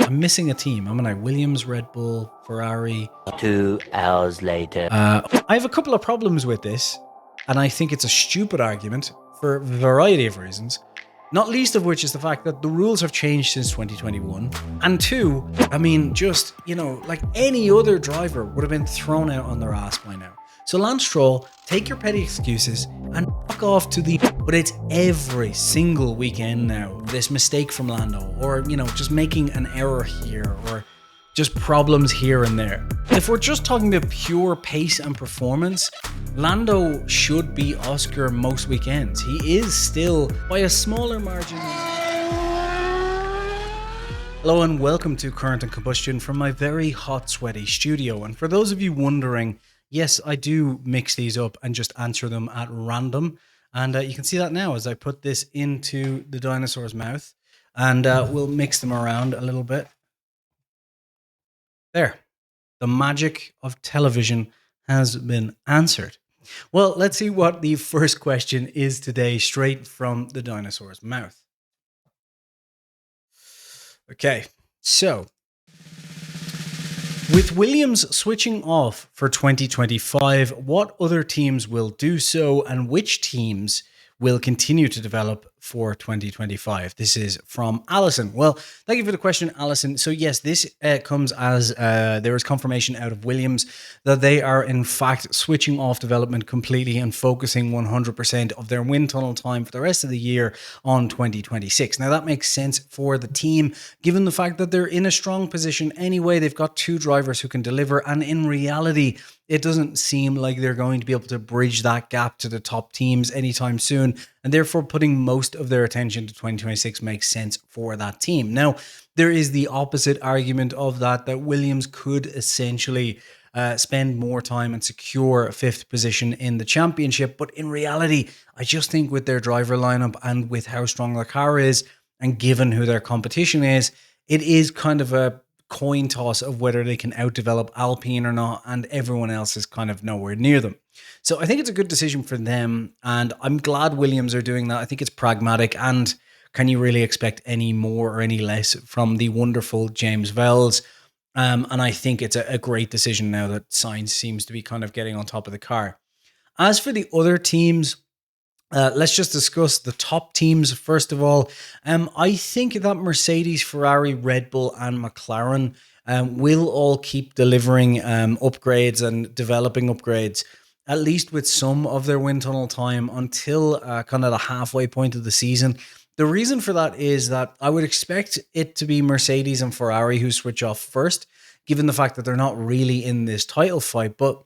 I'm missing a team, haven't I? Williams, Red Bull, Ferrari. 2 hours later. I have a couple of problems with this, and I think it's a stupid argument for a variety of reasons. Not least of which is the fact that the rules have changed since 2021. And two, I mean, just, like any other driver would have been thrown out on their ass by now. So Lance Stroll, take your petty excuses and fuck off to the... But it's every single weekend now, this mistake from Lando, or, just making an error here, or just problems here and there. If we're just talking about pure pace and performance, Lando should be Oscar most weekends. He is still by a smaller margin. Hello and welcome to Current Combustion from my very hot, sweaty studio. And for those of you wondering, yes, I do mix these up and just answer them at random. And you can see that now as I put this into the dinosaur's mouth. And we'll mix them around a little bit. There. The magic of television has been answered. Well, let's see what the first question is today, straight from the dinosaur's mouth. Okay, so with Williams switching off for 2025, what other teams will do so and which teams will continue to develop for 2025? This is from Allison. Well, thank you for the question, Allison. So yes, this comes as there is confirmation out of Williams that they are in fact switching off development completely and focusing 100% of their wind tunnel time for the rest of the year on 2026. Now that makes sense for the team, given the fact that they're in a strong position anyway. They've got two drivers who can deliver, and in reality, it doesn't seem like they're going to be able to bridge that gap to the top teams anytime soon, and therefore putting most of their attention to 2026 makes sense for that team. Now, there is the opposite argument of that Williams could essentially spend more time and secure fifth position in the championship, but in reality, I just think with their driver lineup and with how strong their car is, and given who their competition is, it is kind of a coin toss of whether they can outdevelop Alpine or not, and everyone else is kind of nowhere near them. So I think it's a good decision for them, and I'm glad Williams are doing that. I think it's pragmatic, and can you really expect any more or any less from the wonderful James Vels? And I think it's a great decision now that Sainz seems to be kind of getting on top of the car. As for the other teams, let's just discuss the top teams first of all. I think that Mercedes, Ferrari, Red Bull, and McLaren will all keep delivering upgrades and developing upgrades, at least with some of their wind tunnel time until kind of the halfway point of the season. The reason for that is that I would expect it to be Mercedes and Ferrari who switch off first, given the fact that they're not really in this title fight. But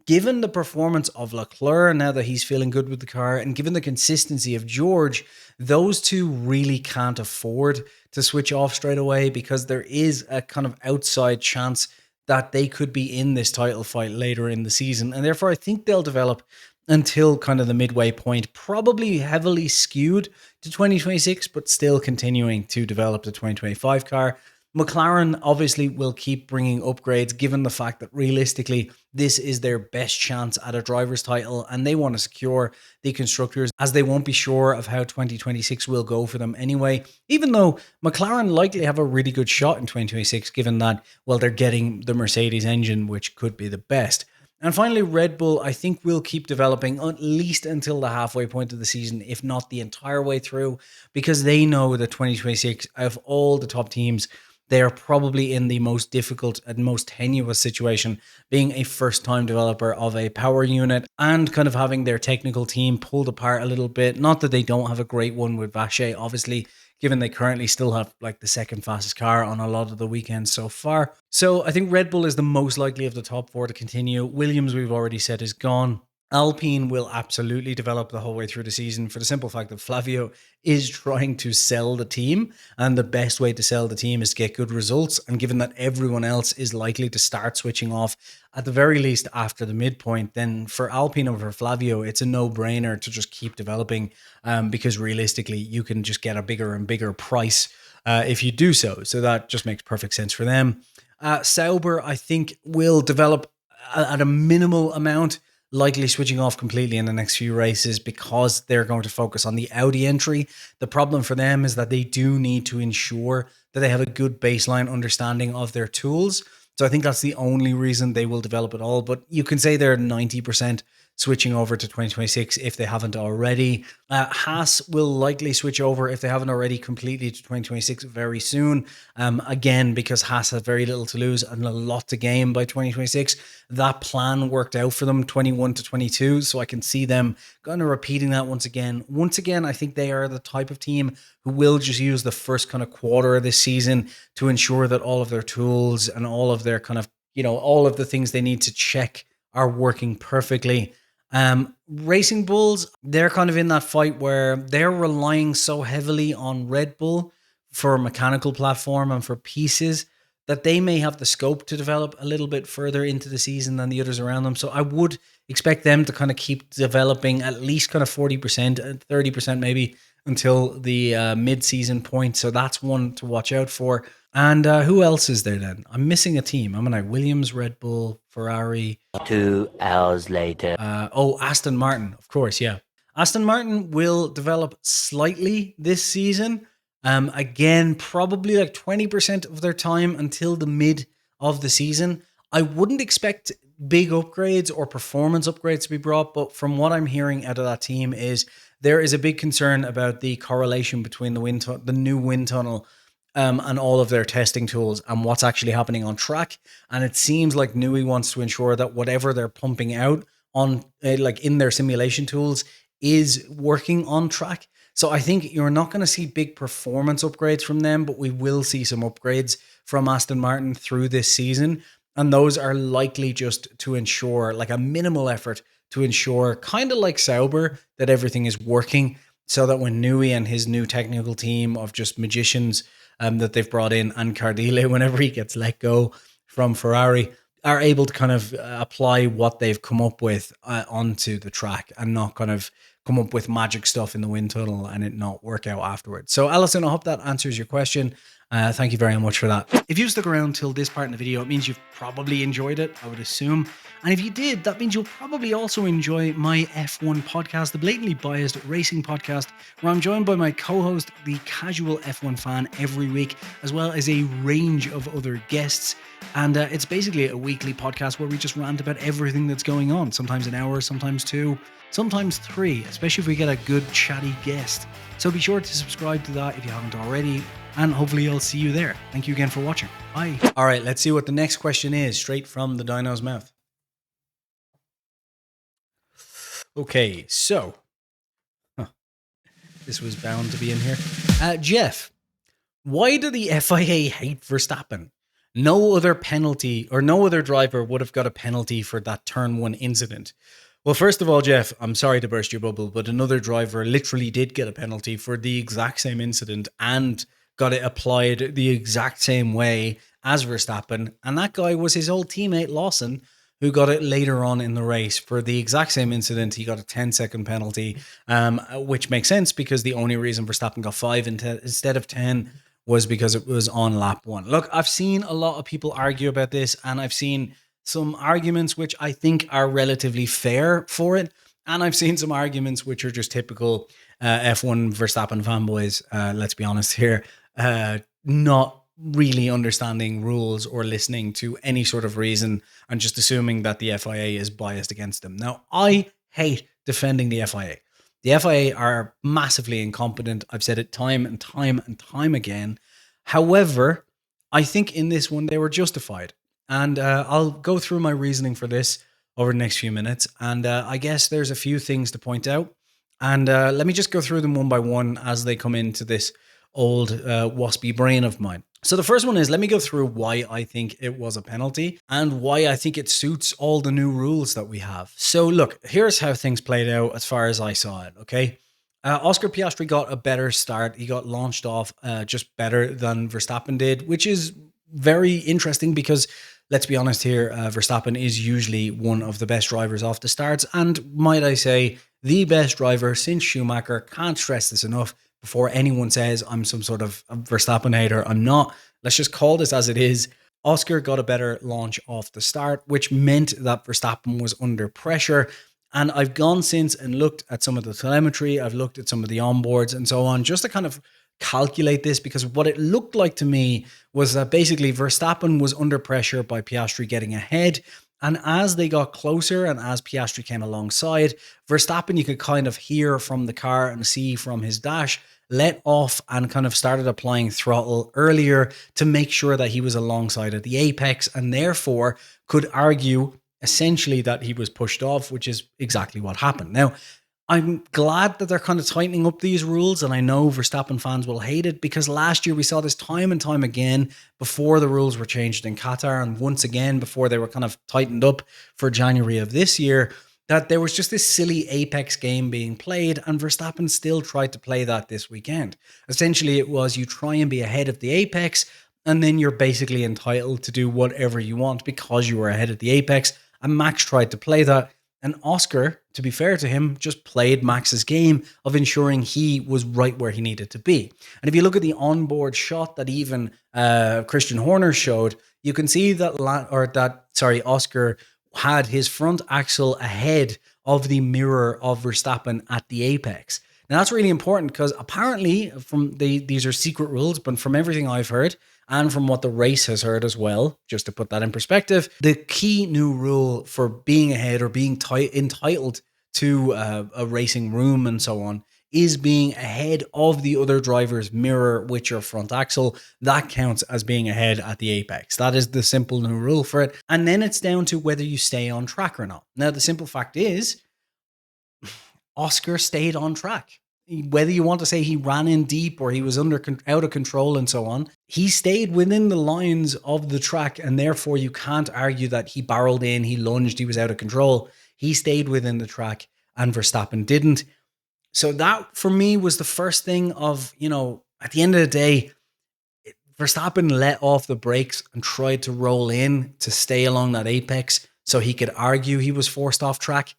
given the performance of Leclerc now that he's feeling good with the car, and given the consistency of George, those two really can't afford to switch off straight away, because there is a kind of outside chance that they could be in this title fight later in the season. And therefore, I think they'll develop until kind of the midway point, probably heavily skewed to 2026, but still continuing to develop the 2025 car. McLaren obviously will keep bringing upgrades, given the fact that realistically, this is their best chance at a driver's title, and they want to secure the constructors, as they won't be sure of how 2026 will go for them anyway, even though McLaren likely have a really good shot in 2026, given that, well, they're getting the Mercedes engine, which could be the best. And finally, Red Bull, I think, will keep developing at least until the halfway point of the season, if not the entire way through, because they know that 2026, of all the top teams, they are probably in the most difficult and most tenuous situation, being a first-time developer of a power unit and kind of having their technical team pulled apart a little bit. Not that they don't have a great one with Vache, obviously, given they currently still have like the second fastest car on a lot of the weekends so far. So I think Red Bull is the most likely of the top four to continue. Williams, we've already said, is gone. Alpine will absolutely develop the whole way through the season, for the simple fact that Flavio is trying to sell the team, and the best way to sell the team is to get good results. And given that everyone else is likely to start switching off at the very least after the midpoint, then for Alpine or for Flavio, it's a no-brainer to just keep developing, because realistically, you can just get a bigger and bigger price if you do so. So that just makes perfect sense for them. Sauber, I think, will develop at a minimal amount. likely switching off completely in the next few races because they're going to focus on the Audi entry. The problem for them is that they do need to ensure that they have a good baseline understanding of their tools. So I think that's the only reason they will develop it all. But you can say they're 90% switching over to 2026 if they haven't already. Haas will likely switch over if they haven't already completely to 2026 very soon. Again, because Haas has very little to lose and a lot to gain by 2026. That plan worked out for them 21 to 22. So I can see them kind of repeating that once again. Once again, I think they are the type of team who will just use the first kind of quarter of this season to ensure that all of their tools and all of their kind of, all of the things they need to check are working perfectly. Racing Bulls, they're kind of in that fight where they're relying so heavily on Red Bull for mechanical platform and for pieces that they may have the scope to develop a little bit further into the season than the others around them. So I would expect them to kind of keep developing at least kind of 40%, 30% maybe until the mid-season point. So that's one to watch out for. And who else is there then? I'm missing a team. I'm going to Williams, Red Bull, Ferrari. 2 hours later. Aston Martin, of course, yeah. Aston Martin will develop slightly this season. Again, probably like 20% of their time until the mid of the season. I wouldn't expect big upgrades or performance upgrades to be brought, but from what I'm hearing out of that team is there is a big concern about the correlation between the new wind tunnel and all of their testing tools and what's actually happening on track. And it seems like Newey wants to ensure that whatever they're pumping out on like in their simulation tools is working on track. So I think you're not going to see big performance upgrades from them, but we will see some upgrades from Aston Martin through this season. And those are likely just to ensure like a minimal effort to ensure, kind of like Sauber, that everything is working so that when Newey and his new technical team of just magicians that they've brought in, and Cardile, whenever he gets let go from Ferrari, are able to kind of apply what they've come up with onto the track and not kind of come up with magic stuff in the wind tunnel and it not work out afterwards. So Alison, I hope that answers your question. Thank you very much for that. If you stuck around till this part in the video, it means you've probably enjoyed it, I would assume. And if you did, that means you'll probably also enjoy my F1 podcast, the blatantly biased racing podcast, where I'm joined by my co-host, the casual F1 fan, every week, as well as a range of other guests. And it's basically a weekly podcast where we just rant about everything that's going on, sometimes an hour, sometimes 2, sometimes 3, especially if we get a good chatty guest. So be sure to subscribe to that if you haven't already, and hopefully I'll see you there. Thank you again for watching. Bye. All right, let's see what the next question is, straight from the dyno's mouth. Okay, so this was bound to be in here. Jeff, why do the FIA hate Verstappen? No other penalty or no other driver would have got a penalty for that turn 1 incident. Well, first of all, Jeff, I'm sorry to burst your bubble, but another driver literally did get a penalty for the exact same incident and got it applied the exact same way as Verstappen. And that guy was his old teammate Lawson, who got it later on in the race for the exact same incident. He got a 10-second penalty, which makes sense because the only reason Verstappen got 5 instead of 10 was because it was on lap 1. Look, I've seen a lot of people argue about this, and I've seen some arguments which I think are relatively fair for it, and I've seen some arguments which are just typical F1 Verstappen fanboys, let's be honest here, not really understanding rules or listening to any sort of reason and just assuming that the FIA is biased against them. Now, I hate defending the FIA. The FIA are massively incompetent. I've said it time and time and time again. However, I think in this one they were justified. And I'll go through my reasoning for this over the next few minutes. And I guess there's a few things to point out. And let me just go through them one by one as they come into this old waspy brain of mine. So the first one is, let me go through why I think it was a penalty and why I think it suits all the new rules that we have. So look, here's how things played out as far as I saw it, okay? Oscar Piastri got a better start. He got launched off just better than Verstappen did, which is very interesting because, let's be honest here, Verstappen is usually one of the best drivers off the starts. And might I say, the best driver since Schumacher. Can't stress this enough. Before anyone says I'm some sort of Verstappen hater, I'm not. Let's just call this as it is. Oscar got a better launch off the start, which meant that Verstappen was under pressure. And I've gone since and looked at some of the telemetry. I've looked at some of the onboards and so on, just to kind of calculate this, because what it looked like to me was that basically Verstappen was under pressure by Piastri getting ahead. And as they got closer and as Piastri came alongside, Verstappen, you could kind of hear from the car and see from his dash, let off and kind of started applying throttle earlier to make sure that he was alongside at the apex, and therefore could argue essentially that he was pushed off, which is exactly what happened. Now, I'm glad that they're kind of tightening up these rules, and I know Verstappen fans will hate it because last year we saw this time and time again before the rules were changed in Qatar, and once again before they were kind of tightened up for January of this year, that there was just this silly apex game being played, and Verstappen still tried to play that this weekend. Essentially, it was you try and be ahead of the apex, and then you're basically entitled to do whatever you want because you were ahead of the apex, and Max tried to play that. And Oscar, to be fair to him, just played Max's game of ensuring he was right where he needed to be. And if you look at the onboard shot that even Christian Horner showed, you can see that Oscar had his front axle ahead of the mirror of Verstappen at the apex. Now that's really important because apparently these are secret rules, but from everything I've heard and from what the race has heard as well, just to put that in perspective, the key new rule for being ahead or being entitled to a racing room and so on is being ahead of the other driver's mirror with your front axle. That counts as being ahead at the apex. That is the simple new rule for it. And then it's down to whether you stay on track or not. Now, the simple fact is, Oscar stayed on track. Whether you want to say he ran in deep or he was out of control and so on, he stayed within the lines of the track, and therefore you can't argue that he barreled in, he lunged, he was out of control. He stayed within the track and Verstappen didn't. So that for me was the first thing of, at the end of the day, Verstappen let off the brakes and tried to roll in to stay along that apex so he could argue he was forced off track.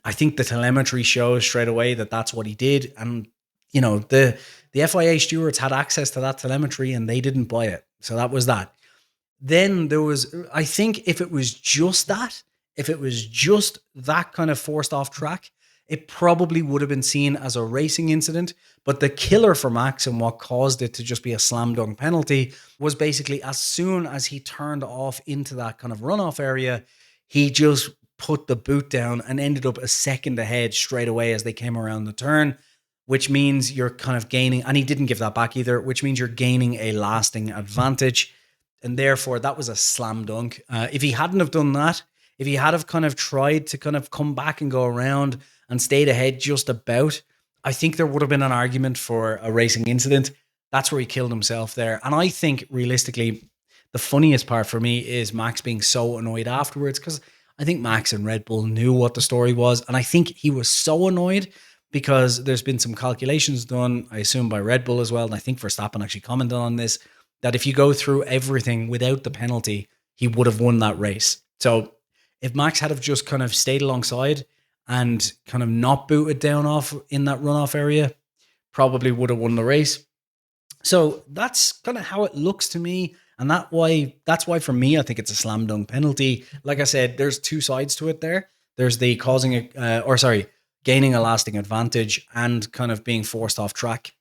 I think the telemetry shows straight away that that's what he did. And, the FIA stewards had access to that telemetry and they didn't buy it. So that was that. Then there was, I think if it was just that kind of forced off track, it probably would have been seen as a racing incident. But the killer for Max and what caused it to just be a slam dunk penalty was basically as soon as he turned off into that kind of runoff area, he just put the boot down and ended up a second ahead straight away as they came around the turn, which means you're kind of gaining, and he didn't give that back either, which means you're gaining a lasting advantage. And therefore, that was a slam dunk. If he hadn't have done that, if he had have kind of tried to kind of come back and go around and stayed ahead just about, I think there would have been an argument for a racing incident. That's where he killed himself there. And I think realistically, the funniest part for me is Max being so annoyed afterwards, because I think Max and Red Bull knew what the story was. And I think he was so annoyed because there's been some calculations done, I assume by Red Bull as well. And I think Verstappen actually commented on this, that if you go through everything without the penalty, he would have won that race. So if Max had have just kind of stayed alongside and kind of not booted down off in that runoff area, probably would have won the race. So that's kind of how it looks to me. And that's why for me, I think it's a slam dunk penalty. Like I said, there's two sides to it there. There's the gaining a lasting advantage and kind of being forced off track.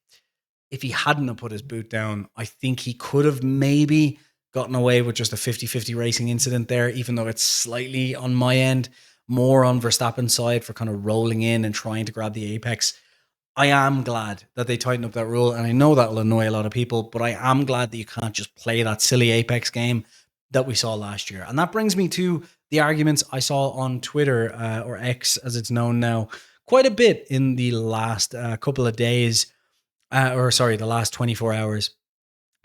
If he hadn't have put his boot down, I think he could have maybe gotten away with just a 50-50 racing incident there, even though it's slightly on my end, more on Verstappen's side for kind of rolling in and trying to grab the apex. I am glad that they tightened up that rule, and I know that will annoy a lot of people, but I am glad that you can't just play that silly apex game that we saw last year. And that brings me to the arguments I saw on Twitter, or X as it's known now, quite a bit in the last couple of days, the last 24 hours.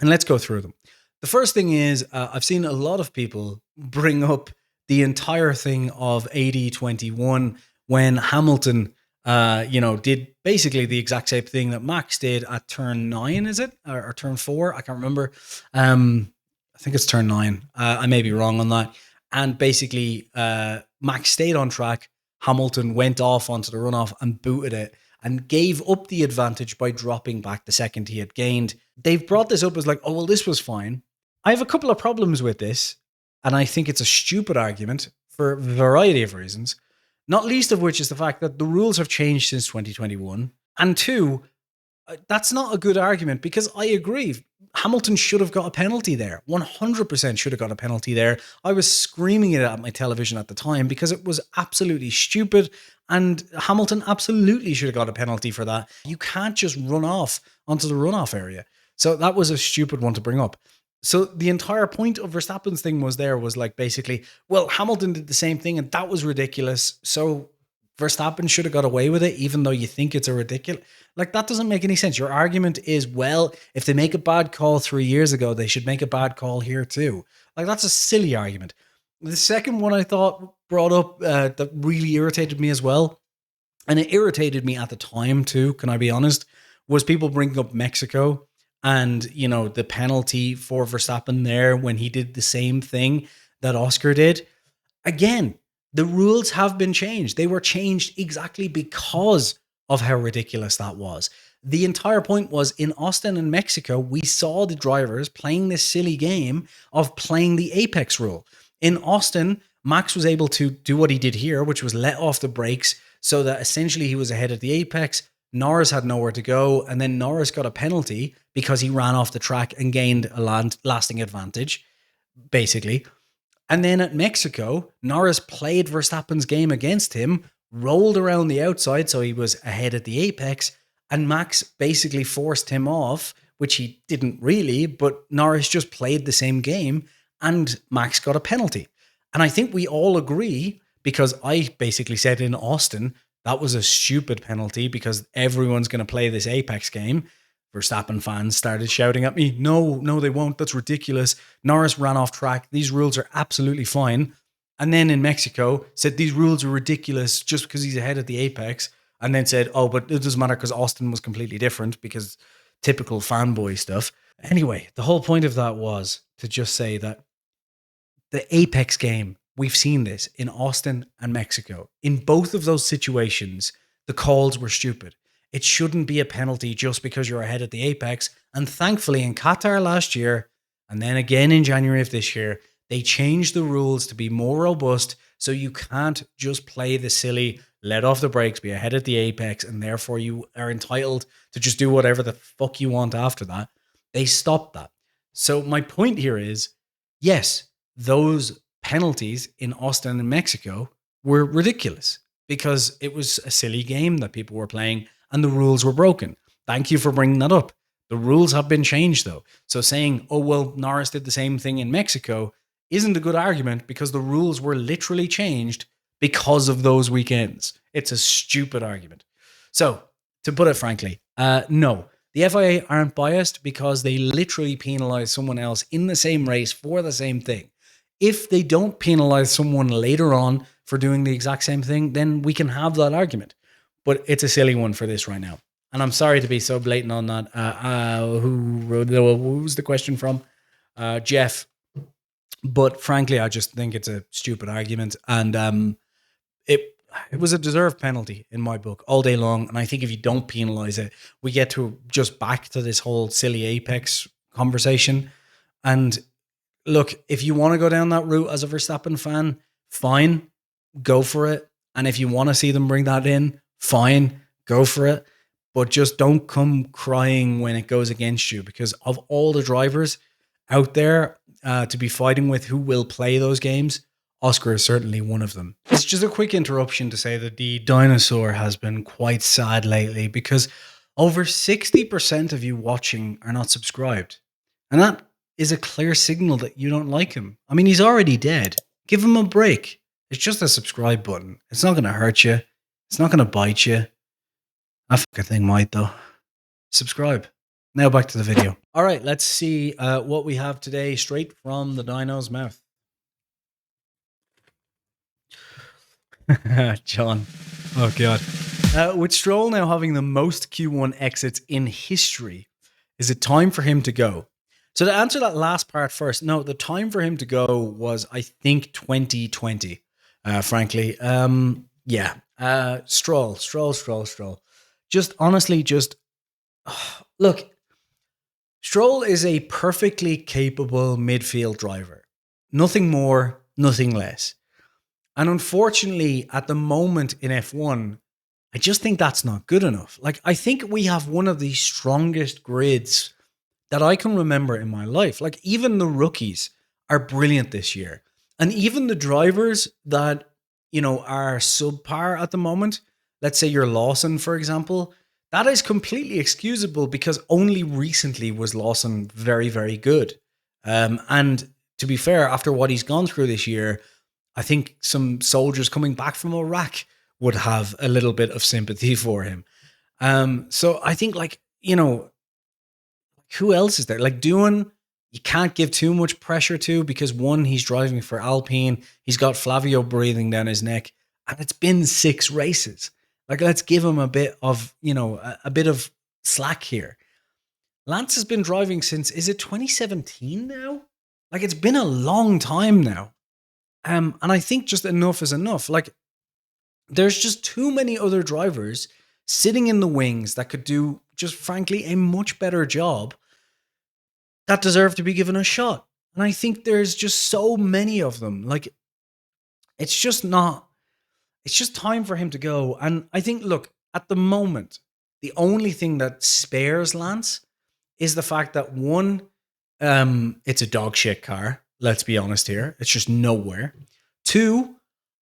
And let's go through them. The first thing is, I've seen a lot of people bring up the entire thing of 80-21 when Hamilton did basically the exact same thing that Max did at turn 9, is it? Or turn 4? I can't remember. I think it's turn 9. I may be wrong on that. And basically, Max stayed on track. Hamilton went off onto the runoff and booted it and gave up the advantage by dropping back the second he had gained. They've brought this up as like, oh, well, this was fine. I have a couple of problems with this, and I think it's a stupid argument for a variety of reasons, not least of which is the fact that the rules have changed since 2021. And two, that's not a good argument because I agree. Hamilton should have got a penalty there. 100% should have got a penalty there. I was screaming it at my television at the time because it was absolutely stupid, and Hamilton absolutely should have got a penalty for that. You can't just run off onto the runoff area. So that was a stupid one to bring up. So the entire point of Verstappen's thing was like basically, well, Hamilton did the same thing and that was ridiculous. So Verstappen should have got away with it, even though you think it's a ridiculous. Like, that doesn't make any sense. Your argument is, well, if they make a bad call 3 years ago, they should make a bad call here too. Like, that's a silly argument. The second one I thought brought up that really irritated me as well, and it irritated me at the time too, can I be honest, was people bringing up Mexico and, you know, the penalty for Verstappen there when he did the same thing that Oscar did. Again, the rules have been changed. They were changed exactly because of how ridiculous that was. The entire point was, in Austin and Mexico, we saw the drivers playing this silly game of playing the apex rule. In Austin, Max was able to do what he did here, which was let off the brakes so that essentially he was ahead at the apex. Norris had nowhere to go, and then Norris got a penalty because he ran off the track and gained a lasting advantage, basically. And then at Mexico, Norris played Verstappen's game against him, rolled around the outside so he was ahead at the apex, and Max basically forced him off, which he didn't really, but Norris just played the same game and Max got a penalty. And I think we all agree, because I basically said in Austin, that was a stupid penalty because everyone's going to play this apex game. Verstappen fans started shouting at me, no, they won't. That's ridiculous. Norris ran off track. These rules are absolutely fine. And then in Mexico said these rules are ridiculous just because he's ahead at the apex. And then said, oh, but it doesn't matter because Austin was completely different because typical fanboy stuff. Anyway, the whole point of that was to just say that the apex game, we've seen this in Austin and Mexico. In both of those situations, the calls were stupid. It shouldn't be a penalty just because you're ahead at the apex. And thankfully in Qatar last year, and then again in January of this year, they changed the rules to be more robust, so you can't just play the silly, let off the brakes, be ahead at the apex, and therefore you are entitled to just do whatever the fuck you want after that. They stopped that. So my point here is, yes, those penalties in Austin and Mexico were ridiculous because it was a silly game that people were playing and the rules were broken. Thank you for bringing that up. The rules have been changed though. So saying, oh, well, Norris did the same thing in Mexico isn't a good argument because the rules were literally changed because of those weekends. It's a stupid argument. So to put it frankly, no, the FIA aren't biased because they literally penalize someone else in the same race for the same thing. If they don't penalize someone later on for doing the exact same thing, then we can have that argument. But it's a silly one for this right now. And I'm sorry to be so blatant on that. Who's the question from? Jeff. But frankly, I just think it's a stupid argument. And it was a deserved penalty in my book all day long. And I think if you don't penalize it, we get to just back to this whole silly apex conversation. And look, if you want to go down that route as a Verstappen fan, fine, go for it. And if you want to see them bring that in, fine, go for it. But just don't come crying when it goes against you, because of all the drivers out there to be fighting with who will play those games, Oscar is certainly one of them. It's just a quick interruption to say that the dinosaur has been quite sad lately because over 60% of you watching are not subscribed. And that is a clear signal that you don't like him. I mean, he's already dead. Give him a break. It's just a subscribe button. It's not going to hurt you. It's not going to bite you. That fucking thing might, though. Subscribe. Now back to the video. All right, let's see what we have today straight from the dino's mouth. John. Oh, God. With Stroll now having the most Q1 exits in history, is it time for him to go? So to answer that last part first, no, the time for him to go was, I think, 2020, frankly. Stroll. Just honestly, look, Stroll is a perfectly capable midfield driver. Nothing more, nothing less. And unfortunately, at the moment in F1, I just think that's not good enough. Like, I think we have one of the strongest grids that I can remember in my life. Like, even the rookies are brilliant this year. And even the drivers that, are subpar at the moment, let's say you're Lawson, for example, that is completely excusable because only recently was Lawson very, very good. And to be fair, after what he's gone through this year, I think some soldiers coming back from Iraq would have a little bit of sympathy for him. So I think, who else is there? Like Doohan, you can't give too much pressure to because one, he's driving for Alpine. He's got Flavio breathing down his neck, and it's been 6 races. Like, let's give him a bit of, a bit of slack here. Lance has been driving since, is it 2017 now? Like, it's been a long time now. And I think just enough is enough. Like, there's just too many other drivers sitting in the wings that could do, just frankly, a much better job that deserve to be given a shot. And I think there's just so many of them. Like, it's just time for him to go. And I think, look, at the moment, the only thing that spares Lance is the fact that one, it's a dog shit car. Let's be honest here. It's just nowhere. 2,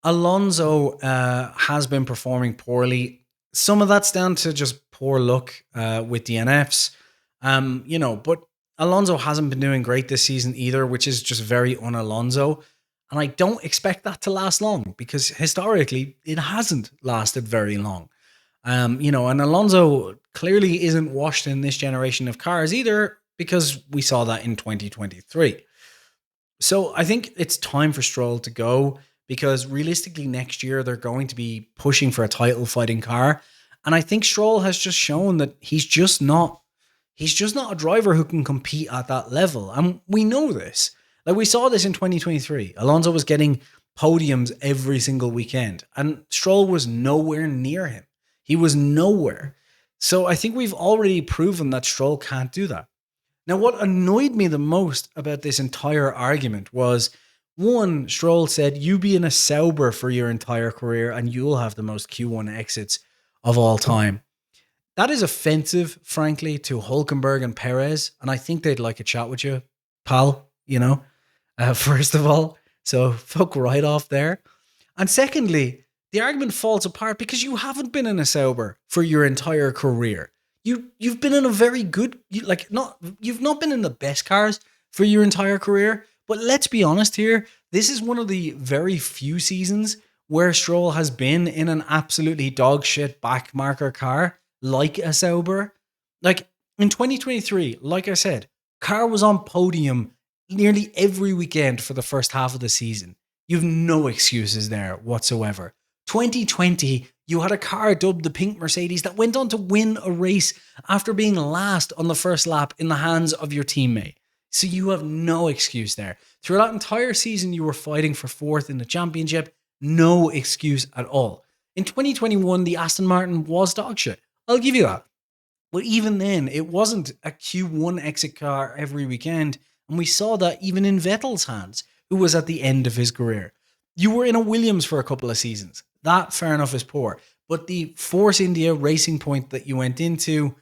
Alonso has been performing poorly. Some of that's down to just poor luck with DNFs. But Alonso hasn't been doing great this season either, which is just very un-Alonso. And I don't expect that to last long because historically it hasn't lasted very long. And Alonso clearly isn't washed in this generation of cars either because we saw that in 2023. So I think it's time for Stroll to go because realistically next year they're going to be pushing for a title fighting car. And I think Stroll has just shown that he's just not a driver who can compete at that level. And we know this. Like, we saw this in 2023. Alonso was getting podiums every single weekend and Stroll was nowhere near him. He was nowhere. So I think we've already proven that Stroll can't do that. Now, what annoyed me the most about this entire argument was, one, Stroll said, you be in a Sauber for your entire career and you'll have the most Q1 exits of all time. That is offensive, frankly, to Hülkenberg and Perez. And I think they'd like a chat with you, pal, first of all. So fuck right off there. And secondly, the argument falls apart because you haven't been in a Sauber for your entire career. You've been in a very good, you've not been in the best cars for your entire career. But let's be honest here. This is one of the very few seasons where Stroll has been in an absolutely dog shit backmarker car like a Sauber. Like in 2023, like I said, car was on podium nearly every weekend for the first half of the season. You've no excuses there whatsoever. 2020, you had a car dubbed the Pink Mercedes that went on to win a race after being last on the first lap in the hands of your teammate. So you have no excuse there. Through that entire season, you were fighting for 4th in the championship. No excuse at all. In 2021, the Aston Martin was dog shit. I'll give you that. But even then, it wasn't a Q1 exit car every weekend. And we saw that even in Vettel's hands, who was at the end of his career. You were in a Williams for a couple of seasons. That, fair enough, is poor. But the Force India Racing Point that you went into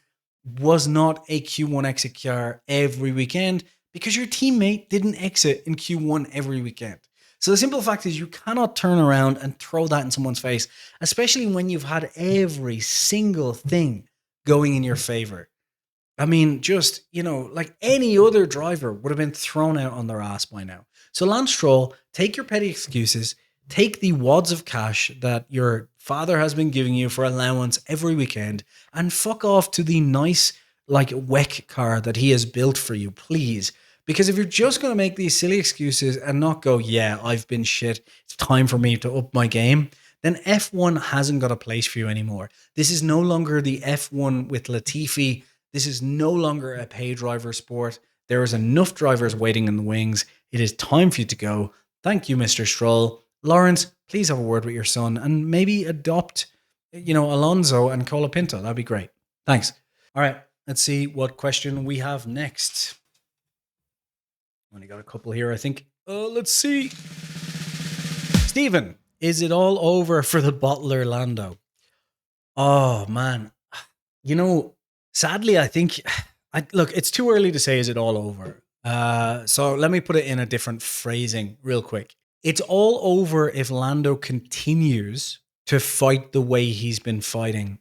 was not a Q1 exit car every weekend because your teammate didn't exit in Q1 every weekend. So the simple fact is you cannot turn around and throw that in someone's face, especially when you've had every single thing going in your favor. I mean, just, like any other driver would have been thrown out on their ass by now. So Lance Stroll, take your petty excuses, take the wads of cash that your father has been giving you for allowance every weekend, and fuck off to the nice, WEC car that he has built for you, please. Because if you're just going to make these silly excuses and not go, yeah, I've been shit, it's time for me to up my game, then F1 hasn't got a place for you anymore. This is no longer the F1 with Latifi. This is no longer a pay driver sport. There is enough drivers waiting in the wings. It is time for you to go. Thank you, Mr. Stroll. Lawrence, please have a word with your son and maybe adopt, Alonso and Colapinto. That'd be great. Thanks. All right. Let's see what question we have next. Only got a couple here, I think. Let's see. Stephen, is it all over for the bottler Lando? Oh, man. Sadly, I think... look, it's too early to say is it all over. So let me put it in a different phrasing real quick. It's all over if Lando continues to fight the way he's been fighting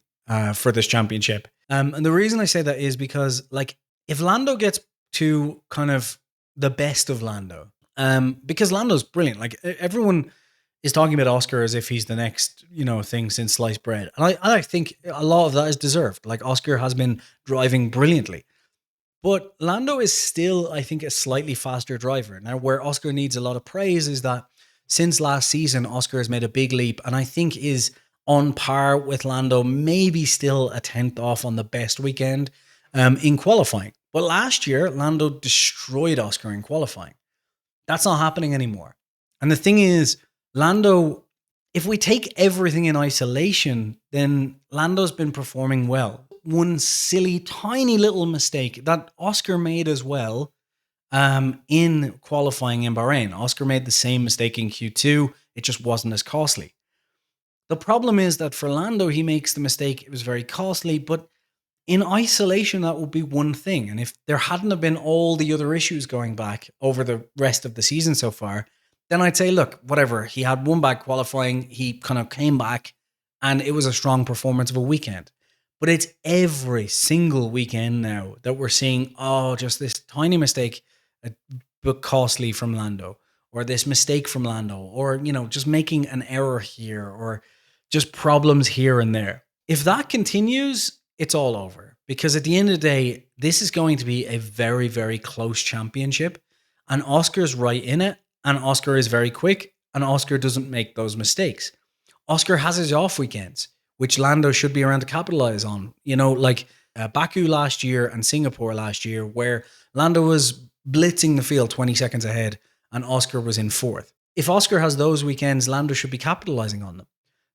for this championship. And the reason I say that is because, if Lando gets to kind of the best of Lando, because Lando's brilliant. Everyone is talking about Oscar as if he's the next, thing since sliced bread. And I think a lot of that is deserved. Oscar has been driving brilliantly. But Lando is still, I think, a slightly faster driver. Now, where Oscar needs a lot of praise is that since last season, Oscar has made a big leap and I think is on par with Lando, maybe still a 10th off on the best weekend in qualifying. But last year, Lando destroyed Oscar in qualifying. That's not happening anymore. And the thing is, Lando, if we take everything in isolation, then Lando's been performing well. One silly, tiny little mistake that Oscar made as well in qualifying in Bahrain. Oscar made the same mistake in Q2. It just wasn't as costly. The problem is that for Lando, he makes the mistake. It was very costly, but in isolation, that would be one thing. And if there hadn't have been all the other issues going back over the rest of the season so far, then I'd say, look, whatever. He had one bad qualifying. He kind of came back and it was a strong performance of a weekend. But it's every single weekend now that we're seeing, just this tiny mistake, but costly from Lando, or this mistake from Lando, or, just making an error here, or just problems here and there. If that continues, it's all over. Because at the end of the day, this is going to be a very, very close championship. And Oscar's right in it. And Oscar is very quick. And Oscar doesn't make those mistakes. Oscar has his off weekends, which Lando should be around to capitalize on. Baku last year and Singapore last year, where Lando was blitzing the field 20 seconds ahead and Oscar was in fourth. If Oscar has those weekends, Lando should be capitalizing on them.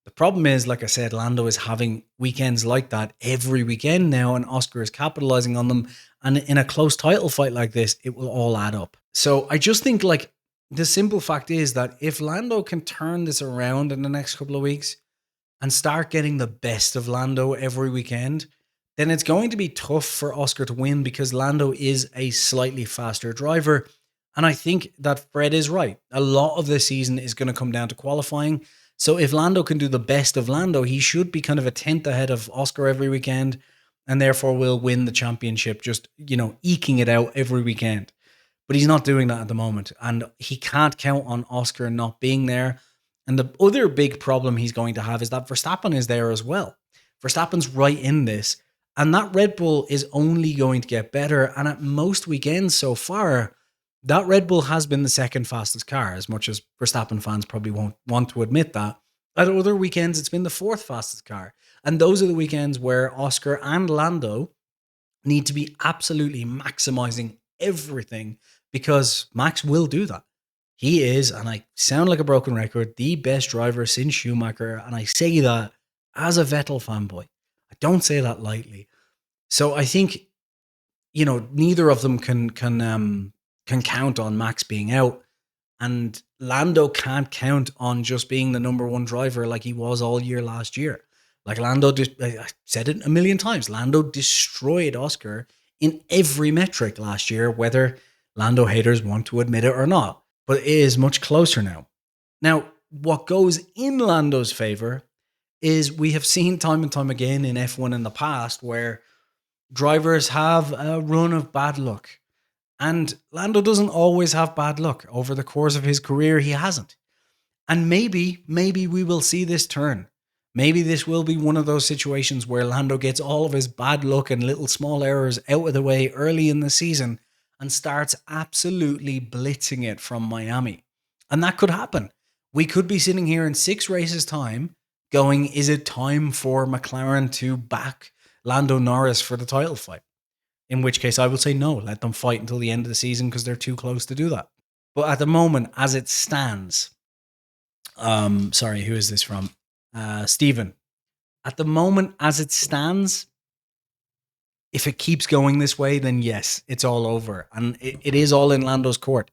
The problem is, like I said, Lando is having weekends like that every weekend now, and Oscar is capitalizing on them. And in a close title fight like this, it will all add up. So I just think, the simple fact is that if Lando can turn this around in the next couple of weeks and start getting the best of Lando every weekend, then it's going to be tough for Oscar to win because Lando is a slightly faster driver. And I think that Fred is right. A lot of this season is going to come down to qualifying. So if Lando can do the best of Lando, he should be kind of a 10th ahead of Oscar every weekend, and therefore will win the championship, just, eking it out every weekend. But he's not doing that at the moment, and he can't count on Oscar not being there. And the other big problem he's going to have is that Verstappen is there as well. Verstappen's right in this, and that Red Bull is only going to get better. And at most weekends so far, that Red Bull has been the second fastest car, as much as Verstappen fans probably won't want to admit that. At other weekends, it's been the fourth fastest car. And those are the weekends where Oscar and Lando need to be absolutely maximizing everything, because Max will do that. He is, and I sound like a broken record, the best driver since Schumacher. And I say that as a Vettel fanboy. I don't say that lightly. So I think, neither of them can count on Max being out. And Lando can't count on just being the number one driver like he was all year last year. I said it a million times, Lando destroyed Oscar in every metric last year, whether Lando haters want to admit it or not. But it is much closer now. Now, what goes in Lando's favor is we have seen time and time again in F1 in the past where drivers have a run of bad luck. And Lando doesn't always have bad luck. Over the course of his career, he hasn't. And maybe we will see this turn. Maybe this will be one of those situations where Lando gets all of his bad luck and little small errors out of the way early in the season and starts absolutely blitzing it from Miami. And that could happen. We could be sitting here in 6 races' time going, is it time for McLaren to back Lando Norris for the title fight? In which case I will say no, let them fight until the end of the season because they're too close to do that. But at the moment, as it stands, sorry, who is this from? Stephen. At the moment, as it stands, if it keeps going this way, then yes, it's all over. And it is all in Lando's court.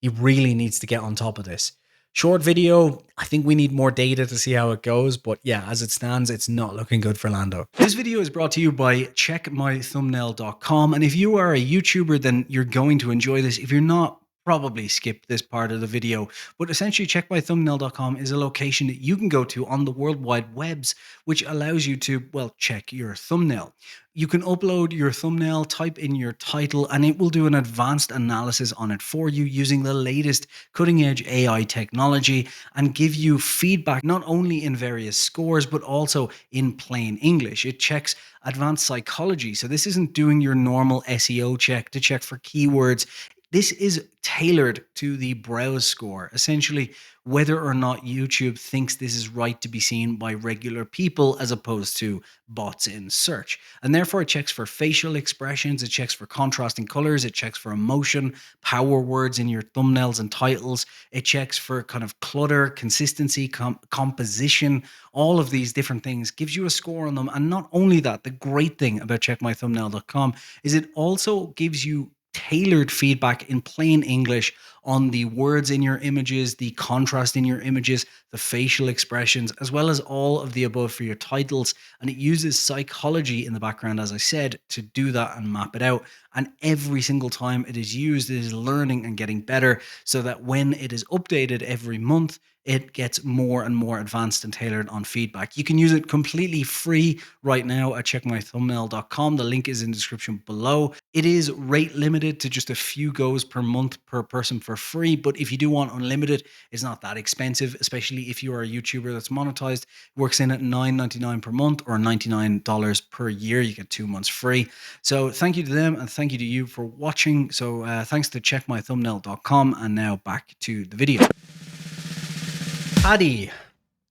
He really needs to get on top of this. Short video, I think we need more data to see how it goes. But yeah, as it stands, it's not looking good for Lando. This video is brought to you by checkmythumbnail.com. And if you are a YouTuber, then you're going to enjoy this. If you're not, probably skip this part of the video. But essentially, checkmythumbnail.com is a location that you can go to on the World Wide Webs, which allows you to, well, check your thumbnail. You can upload your thumbnail, type in your title, and it will do an advanced analysis on it for you using the latest cutting-edge AI technology and give you feedback not only in various scores, but also in plain English. It checks advanced psychology. So this isn't doing your normal SEO check to check for keywords. This is tailored to the browse score, essentially whether or not YouTube thinks this is right to be seen by regular people as opposed to bots in search. And therefore it checks for facial expressions, it checks for contrasting colors, it checks for emotion, power words in your thumbnails and titles, it checks for kind of clutter, consistency, composition, all of these different things, gives you a score on them. And not only that, the great thing about checkmythumbnail.com is it also gives you tailored feedback in plain English on the words in your images, the contrast in your images, the facial expressions, as well as all of the above for your titles. And it uses psychology in the background, as I said, to do that and map it out. And every single time it is used, it is learning and getting better so that when it is updated every month, it gets more and more advanced and tailored on feedback. You can use it completely free right now at checkmythumbnail.com. The link is in the description below. It is rate limited to just a few goes per month per person for free. But if you do want unlimited, it's not that expensive, especially if you are a YouTuber that's monetized. It works in at $9.99 per month or $99 per year. You get 2 months free. So thank you to them and thank you to you for watching. So thanks to checkmythumbnail.com. And now back to the video. Paddy,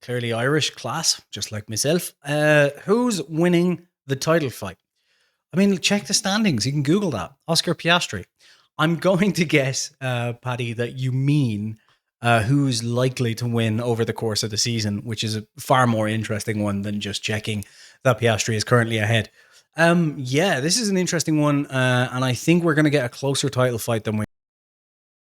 clearly Irish, class, just like myself. Who's winning the title fight? I mean, check the standings. You can Google that. Oscar Piastri. I'm going to guess, Paddy, that you mean who's likely to win over the course of the season, which is a far more interesting one than just checking that Piastri is currently ahead. Yeah, this is an interesting one, and I think we're going to get a closer title fight than we.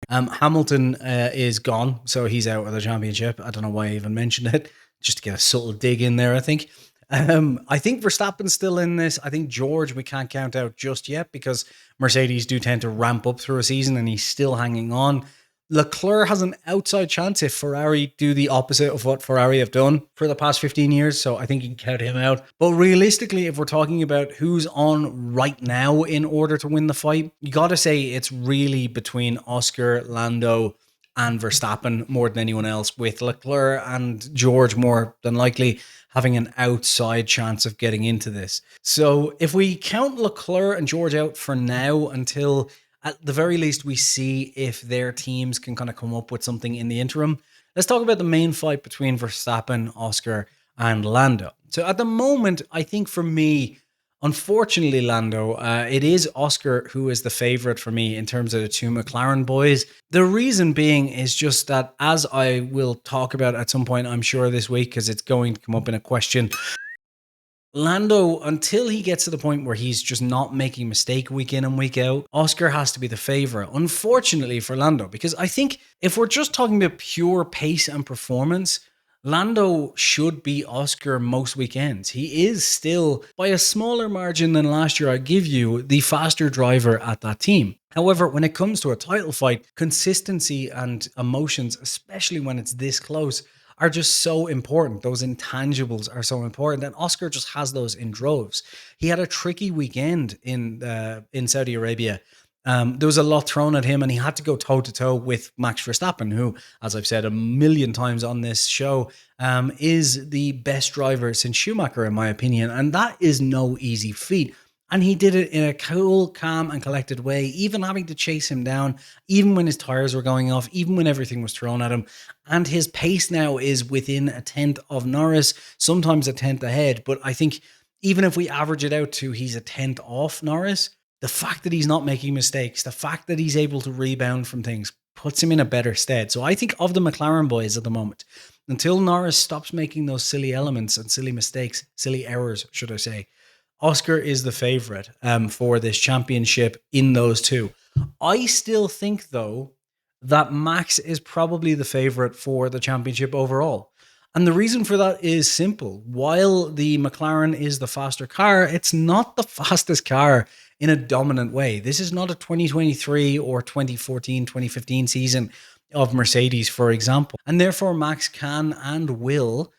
Hamilton is gone, so he's out of the championship. I don't know why I even mentioned it, just to get a subtle dig in there, I think. I think Verstappen's still in this. I think George we can't count out just yet because Mercedes do tend to ramp up through a season and he's still hanging on. Leclerc has an outside chance if Ferrari do the opposite of what Ferrari have done for the past 15 years. So I think you can count him out. But realistically, if we're talking about who's on right now in order to win the fight, you got to say it's really between Oscar, Lando, and Verstappen more than anyone else, with Leclerc and George more than likely having an outside chance of getting into this. So if we count Leclerc and George out for now until at the very least we see if their teams can kind of come up with something in the interim, let's talk about the main fight between Verstappen, Oscar, and Lando. So at the moment, I think for me, unfortunately, Lando, it is Oscar who is the favorite for me in terms of the two McLaren boys. The reason being is just that, as I will talk about at some point, I'm sure this week, because it's going to come up in a question, Lando, until he gets to the point where he's just not making a mistake week in and week out, Oscar has to be the favorite, unfortunately for Lando, because I think if we're just talking about pure pace and performance, Lando should beat Oscar most weekends. He is still, by a smaller margin than last year, I give you, the faster driver at that team. However, when it comes to a title fight, consistency and emotions, especially when it's this close, are just so important. Those intangibles are so important, and Oscar just has those in droves. He had a tricky weekend in Saudi Arabia. There was a lot thrown at him and he had to go toe-to-toe with Max Verstappen, who, as I've said a million times on this show, is the best driver since Schumacher, in my opinion. And that is no easy feat. And he did it in a cool, calm, and collected way, even having to chase him down, even when his tires were going off, even when everything was thrown at him. And his pace now is within a tenth of Norris, sometimes a tenth ahead. But I think even if we average it out to he's a tenth off Norris, the fact that he's not making mistakes, the fact that he's able to rebound from things puts him in a better stead. So I think of the McLaren boys at the moment, until Norris stops making those silly elements and silly mistakes, silly errors, should I say, Oscar is the favorite for this championship in those two. I still think, though, that Max is probably the favorite for the championship overall. And the reason for that is simple. While the McLaren is the faster car, it's not the fastest car in a dominant way. This is not a 2023 or 2014, 2015 season of Mercedes, for example. And therefore, Max can and will,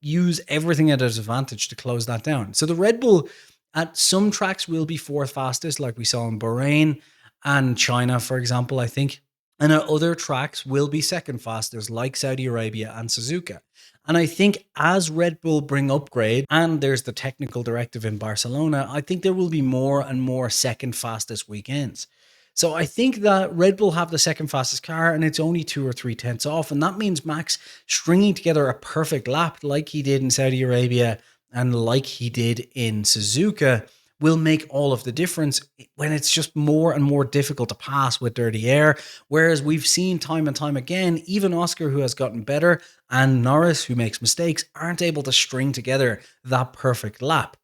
use everything at his advantage to close that down. So the Red Bull at some tracks will be fourth fastest, like we saw in Bahrain and China, for example, I think. And at other tracks will be second fastest, like Saudi Arabia and Suzuka. And I think as Red Bull bring upgrade, and there's the technical directive in Barcelona, I think there will be more and more second fastest weekends. So I think that Red Bull have the second fastest car, and it's only 2 or 3 tenths off. And that means Max stringing together a perfect lap like he did in Saudi Arabia and like he did in Suzuka will make all of the difference when it's just more and more difficult to pass with dirty air. Whereas we've seen time and time again, even Oscar, who has gotten better, and Norris, who makes mistakes, aren't able to string together that perfect lap.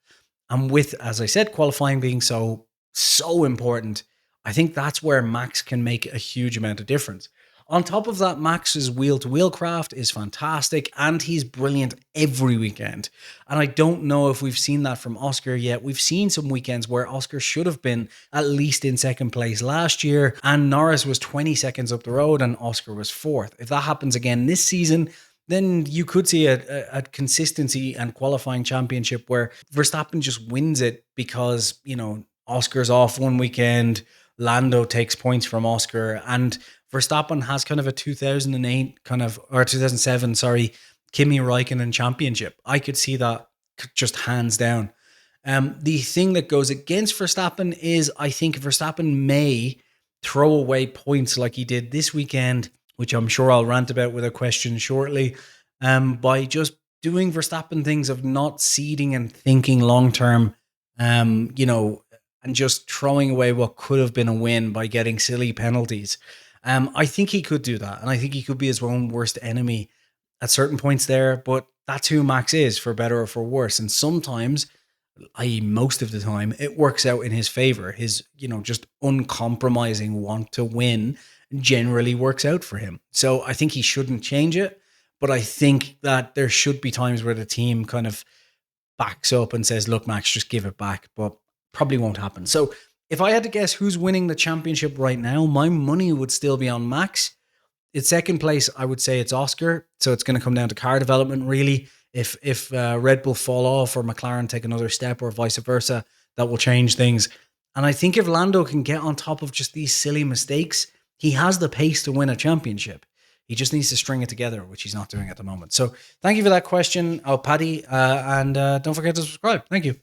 And with, as I said, qualifying being so important, I think that's where Max can make a huge amount of difference. On top of that, Max's wheel-to-wheel craft is fantastic, and he's brilliant every weekend. And I don't know if we've seen that from Oscar yet. We've seen some weekends where Oscar should have been at least in second place last year, and Norris was 20 seconds up the road, and Oscar was fourth. If that happens again this season, then you could see a consistency and qualifying championship where Verstappen just wins it because, Oscar's off one weekend, Lando takes points from Oscar, and Verstappen has kind of a 2007, Kimi Räikkönen championship. I could see that just hands down. The thing that goes against Verstappen is I think Verstappen may throw away points like he did this weekend, which I'm sure I'll rant about with a question shortly, by just doing Verstappen things of not seeding and thinking long-term, and just throwing away what could have been a win by getting silly penalties. I think he could do that, and I think he could be his own worst enemy at certain points there, but that's who Max is, for better or for worse. And sometimes, i.e. most of the time, it works out in his favor. His, just uncompromising want to win generally works out for him. So I think he shouldn't change it, but I think that there should be times where the team kind of backs up and says, look, Max, just give it back, but probably won't happen. So if I had to guess who's winning the championship right now, my money would still be on Max. In second place, I would say it's Oscar. So it's going to come down to car development, really. If Red Bull fall off or McLaren take another step or vice versa, that will change things. And I think if Lando can get on top of just these silly mistakes, he has the pace to win a championship. He just needs to string it together, which he's not doing at the moment. So thank you for that question, Paddy. And don't forget to subscribe. Thank you.